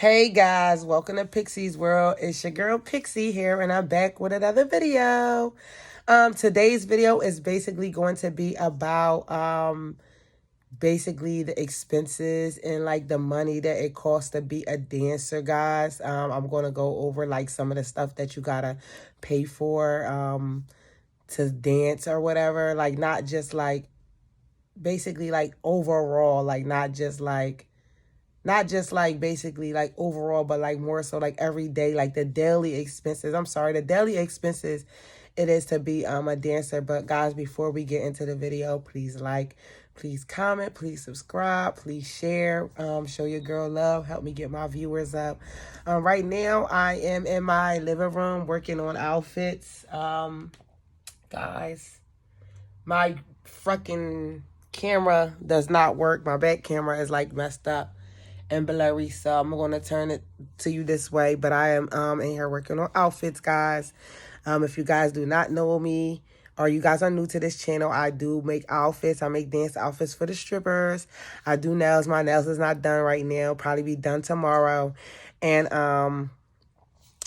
Hey guys, welcome to Pixie's World. It's your girl Pixie here, and I'm back with another video. Today's video is basically going to be about basically the expenses and like the money that it costs to be a dancer, guys. I'm gonna go over like some of the stuff that you gotta pay for to dance or whatever. Like not just like basically like overall, like not just like basically like overall, but like more so like every day, like the daily expenses. The daily expenses it is to be a dancer. But guys, before we get into the video, please comment, please subscribe, please share, show your girl love, help me get my viewers up. Right now I am in my living room working on outfits. Guys, my fucking camera does not work. My back camera is like messed up and blurry, so I'm gonna turn it to you this way. But I am in here working on outfits, guys. If you guys do not know me or you guys are new to this channel, I do make outfits. I make dance outfits for the strippers. I do nails. My nails is not done right now, probably be done tomorrow. And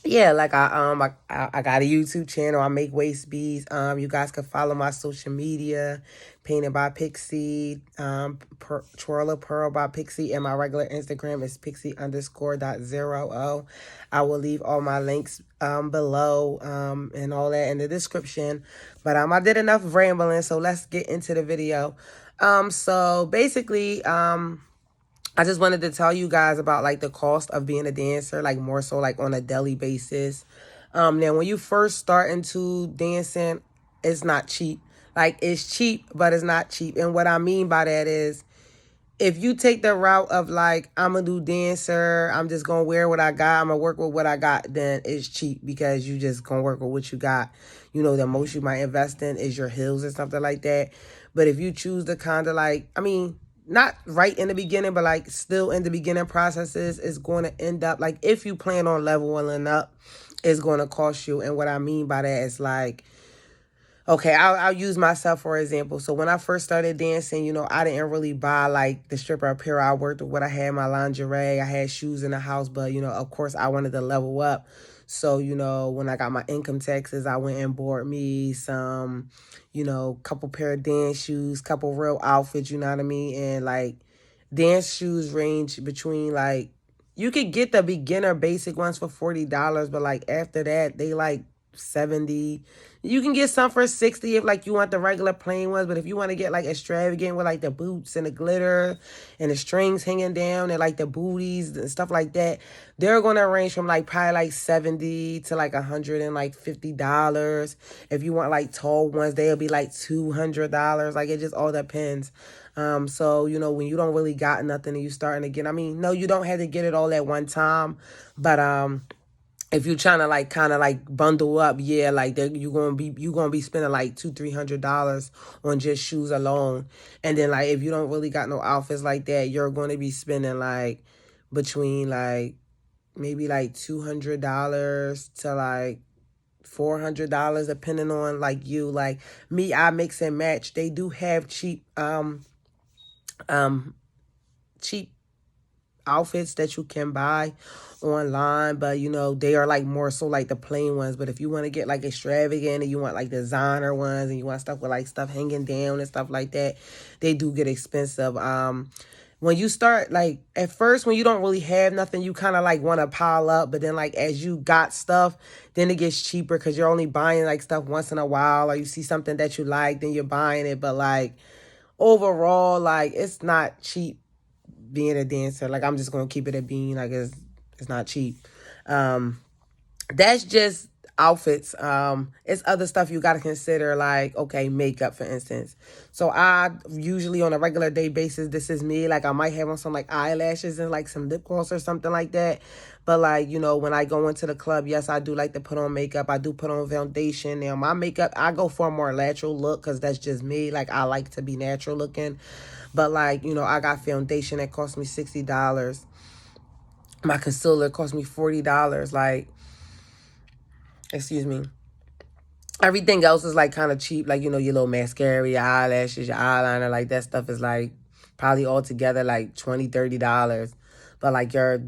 yeah, like I got a YouTube channel. I make waist beads. You guys can follow my social media, Painted by Pixie, Twirl of Pearl by Pixie, and my regular Instagram is Pixie_.00. I will leave all my links below and all that in the description. But I did enough rambling, so let's get into the video. So basically I just wanted to tell you guys about like the cost of being a dancer, like more so like on a daily basis. Now when you first start into dancing, it's not cheap. Like it's cheap, but it's not cheap. And what I mean by that is if you take the route of like, I'm a new dancer, I'm just going to wear what I got, I'm going to work with what I got, then it's cheap because you just going to work with what you got. You know, the most you might invest in is your heels or something like that. But if you choose to kind of like, not right in the beginning, but like still in the beginning processes, it's going to end up like if you plan on leveling up, it's going to cost you. And what I mean by that is like, okay, I'll use myself for example. So when I first started dancing, you know, I didn't really buy like the stripper apparel. I worked with what I had, my lingerie, I had shoes in the house, but you know, of course I wanted to level up. So, you know, when I got my income taxes, I went and bought me some, you know, couple pair of dance shoes, couple real outfits, you know what I mean? And like dance shoes range between like, you could get the beginner basic ones for $40, but like after that, they like 70. You can get some for 60 if like you want the regular plain ones, but if you want to get like extravagant with like the boots and the glitter and the strings hanging down and like the booties and stuff like that, they're going to range from like probably like 70 to like $150. If you want like tall ones, they'll be like $200. Like it just all depends. So, you know, when you don't really got nothing and you starting again, no, you don't have to get it all at one time, but if you're trying to like kind of like bundle up, yeah, like you're gonna be spending like $200-300 on just shoes alone. And then like if you don't really got no outfits like that, you're gonna be spending like between like maybe like $200 to like $400 depending on like you. Like me, I mix and match. They do have cheap cheap outfits that you can buy online, but you know they are like more so like the plain ones. But if you want to get like extravagant and you want like designer ones and you want stuff with like stuff hanging down and stuff like that, they do get expensive. When you start like at first when you don't really have nothing, you kind of like want to pile up, but then like as you got stuff, then it gets cheaper because you're only buying like stuff once in a while, or you see something that you like, then you're buying it. But like overall, like it's not cheap being a dancer. Like I'm just gonna keep it a bean. Like it's not cheap. That's just outfits. It's other stuff you gotta consider, like okay, makeup for instance. So I usually on a regular day basis, this is me, like I might have on some like eyelashes and like some lip gloss or something like that. But like, you know, when I go into the club, yes, I do like to put on makeup. I do put on foundation. Now my makeup, I go for a more natural look because that's just me. Like I like to be natural looking. But like, you know, I got foundation that cost me $60. My concealer cost me $40. Like, excuse me. Everything else is like kind of cheap. Like, you know, your little mascara, your eyelashes, your eyeliner, like that stuff is like probably all together like $20-30. But like your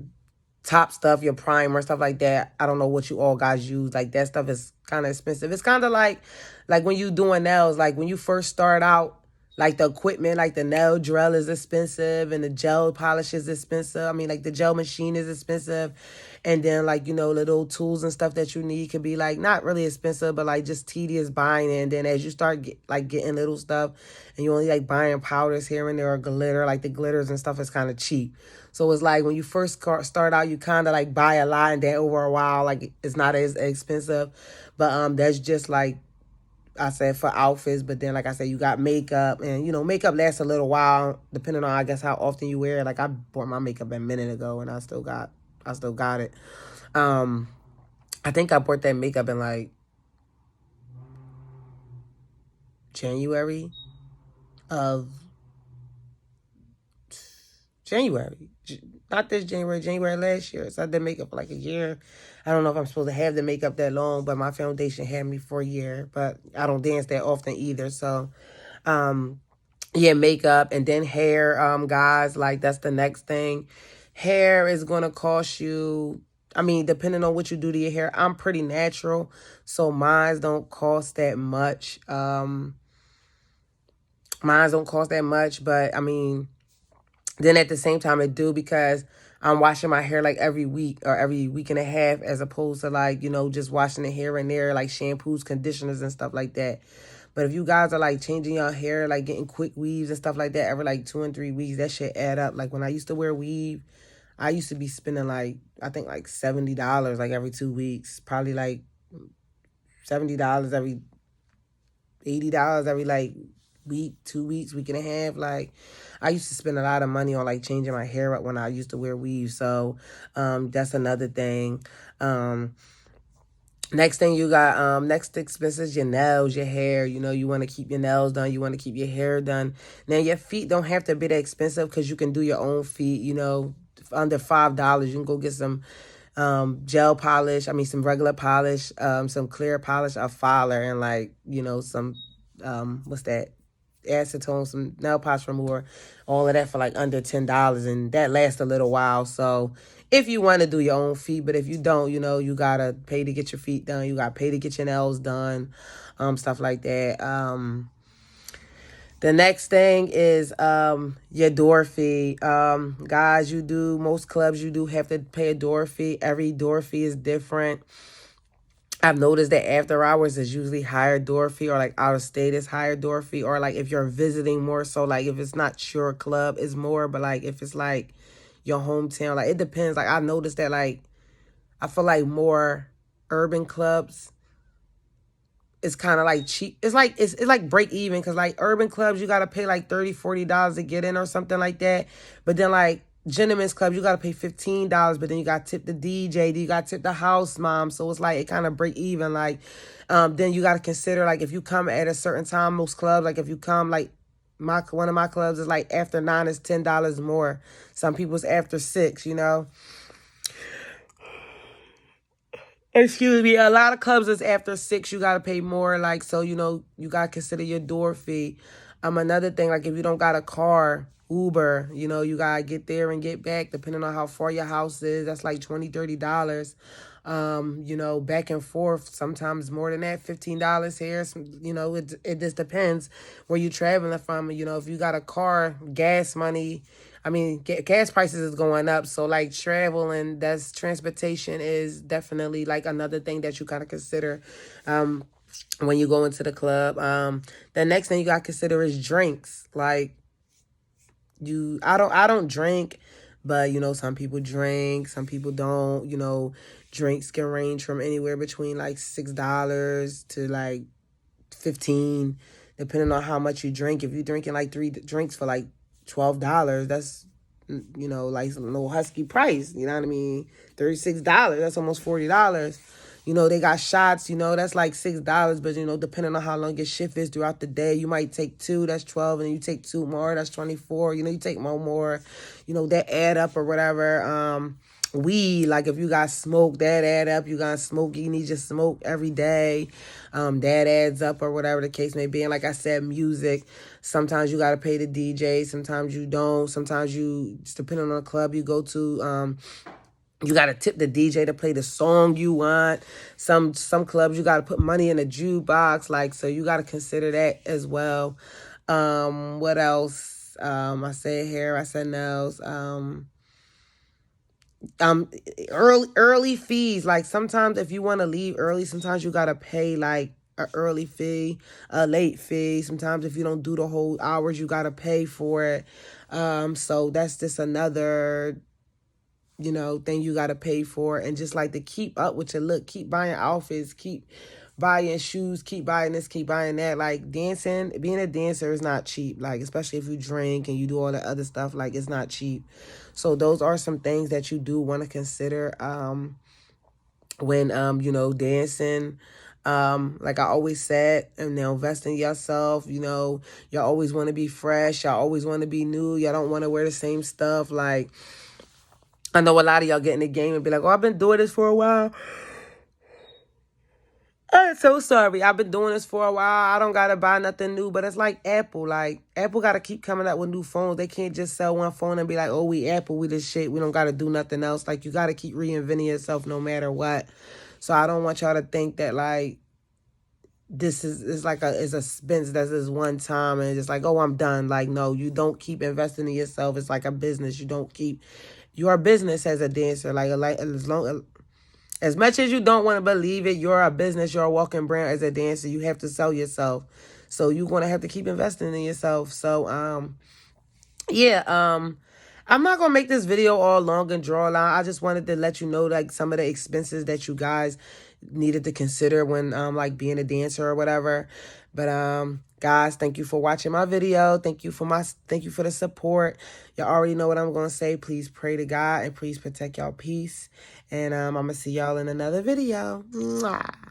top stuff, your primer, stuff like that. I don't know what you all guys use. Like, that stuff is kind of expensive. It's kind of like when you doing nails, like when you first start out, like the equipment, like the nail drill is expensive and the gel polish is expensive. I mean, like the gel machine is expensive. And then like, little tools and stuff that you need could be like not really expensive, but like just tedious buying. And then as you start getting little stuff and you only like buying powders here and there or glitter, like the glitters and stuff is kind of cheap. So it's like when you first start out, you kind of like buy a lot and then over a while, like it's not as expensive. But that's just like I said for outfits. But then like I said, you got makeup and makeup lasts a little while depending on I guess how often you wear it. Like I bought my makeup a minute ago and I still got it. I think I bought that makeup in like January of not this January last year. So I did makeup for like a year. I don't know if I'm supposed to have the makeup that long, but my foundation had me for a year. But I don't dance that often either. So, yeah, makeup and then hair, guys. Like that's the next thing. Hair is gonna cost you. I mean, depending on what you do to your hair, I'm pretty natural, so mine don't cost that much. Mine don't cost that much, but I mean. Then at the same time, I do because I'm washing my hair like every week or every week and a half as opposed to like, just washing it here and there, like shampoos, conditioners and stuff like that. But if you guys are like changing your hair, like getting quick weaves and stuff like that every like 2 and 3 weeks, that shit add up. Like when I used to wear weave, I used to be spending like, I think like $70 like every 2 weeks, probably like $70 every $80 every like week, 2 weeks, week and a half. Like I used to spend a lot of money on like changing my hair up when I used to wear weave. So that's another thing. Next thing you got, next expense is your nails, your hair. You want to keep your nails done. You want to keep your hair done. Now, your feet don't have to be that expensive because you can do your own feet, under $5. You can go get some gel polish. I mean, some regular polish, some clear polish, a filer, and like, some, what's that? Acetone, some nail polish remover, all of that for like under $10, and that lasts a little while. So if you want to do your own feet, but if you don't, you gotta pay to get your feet done. You gotta pay to get your nails done, stuff like that. The next thing is your door fee. Guys, most clubs you do have to pay a door fee. Every door fee is different. I've noticed that after hours is usually higher door fee, or like out of state is higher door fee, or like if you're visiting more so, like if it's not your club is more, but like if it's like your hometown, like it depends. Like I noticed that like I feel like more urban clubs it's kind of like cheap. It's like break even because like urban clubs you gotta pay like $30-$40 to get in or something like that. But then like gentlemen's clubs you gotta pay $15, but then you gotta tip the DJ, then you gotta tip the house mom. So it's like it kind of break even. Like then you gotta consider like if you come at a certain time, most clubs like if you come like one of my clubs is like after 9 is $10 more. Some people's after 6, Excuse me. A lot of clubs is after 6. You gotta pay more. Like so, you gotta consider your door fee. Another thing, like if you don't got a car, Uber, you gotta get there and get back, depending on how far your house is. That's like $20-$30. Back and forth. Sometimes more than that, $15 here. It just depends where you traveling from. If you got a car, gas money. I mean, gas prices is going up. So, like, travel and that's transportation is definitely, like, another thing that you got to consider when you go into the club. The next thing you got to consider is drinks. Like, I don't drink, but, some people drink. Some people don't. Drinks can range from anywhere between, like, $6 to, like, $15, depending on how much you drink. If you're drinking, like, 3 drinks for, like, $12, that's like a little husky price, you know what I mean? $36, that's almost $40. They got shots, that's like $6, but depending on how long your shift is throughout the day, you might take 2, that's 12, and you take 2 more, that's 24. You take more, that add up or whatever. Weed, like if you got smoke, that add up. You got smoke, you need your smoke every day. That adds up or whatever the case may be. And like I said, music, sometimes you got to pay the DJ, sometimes you don't. Sometimes just depending on the club you go to, You got to tip the DJ to play the song you want. Some clubs, you got to put money in a jukebox. Like, so you got to consider that as well. What else? I said hair, I said nails. Early fees. Like, sometimes if you want to leave early, sometimes you got to pay like a early fee, a late fee. Sometimes if you don't do the whole hours, you got to pay for it. So that's just another, you know, thing you got to pay for. And just like to keep up with your look, keep buying outfits, keep buying shoes, keep buying this, keep buying that. Like, dancing, being a dancer is not cheap. Like, especially if you drink and you do all the other stuff, like, it's not cheap. So those are some things that you do want to consider when you know, dancing. Like I always said, and now invest in yourself. You know, y'all always want to be fresh, y'all always want to be new, y'all don't want to wear the same stuff. Like, I know a lot of y'all get in the game and be like, oh, I've been doing this for a while. I'm so sorry. I've been doing this for a while. I don't got to buy nothing new. But it's like Apple. Like, Apple got to keep coming up with new phones. They can't just sell one phone and be like, oh, we Apple, we this shit. We don't got to do nothing else. Like, you got to keep reinventing yourself no matter what. So I don't want y'all to think that, like, this is like it's a expense that's this one time and it's just like, oh, I'm done. Like, no, you don't keep investing in yourself. It's like a business. You don't keep your business as a dancer. Like as much as you don't want to believe it, you're a business, you're a walking brand as a dancer. You have to sell yourself. So you're going to have to keep investing in yourself. So, yeah, I'm not going to make this video all long and draw out. I just wanted to let you know, like, some of the expenses that you guys needed to consider when, like, being a dancer or whatever. But, guys, thank you for watching my video. Thank you for the support. Y'all already know what I'm going to say. Please pray to God and please protect y'all peace. And I'm going to see y'all in another video. Mwah.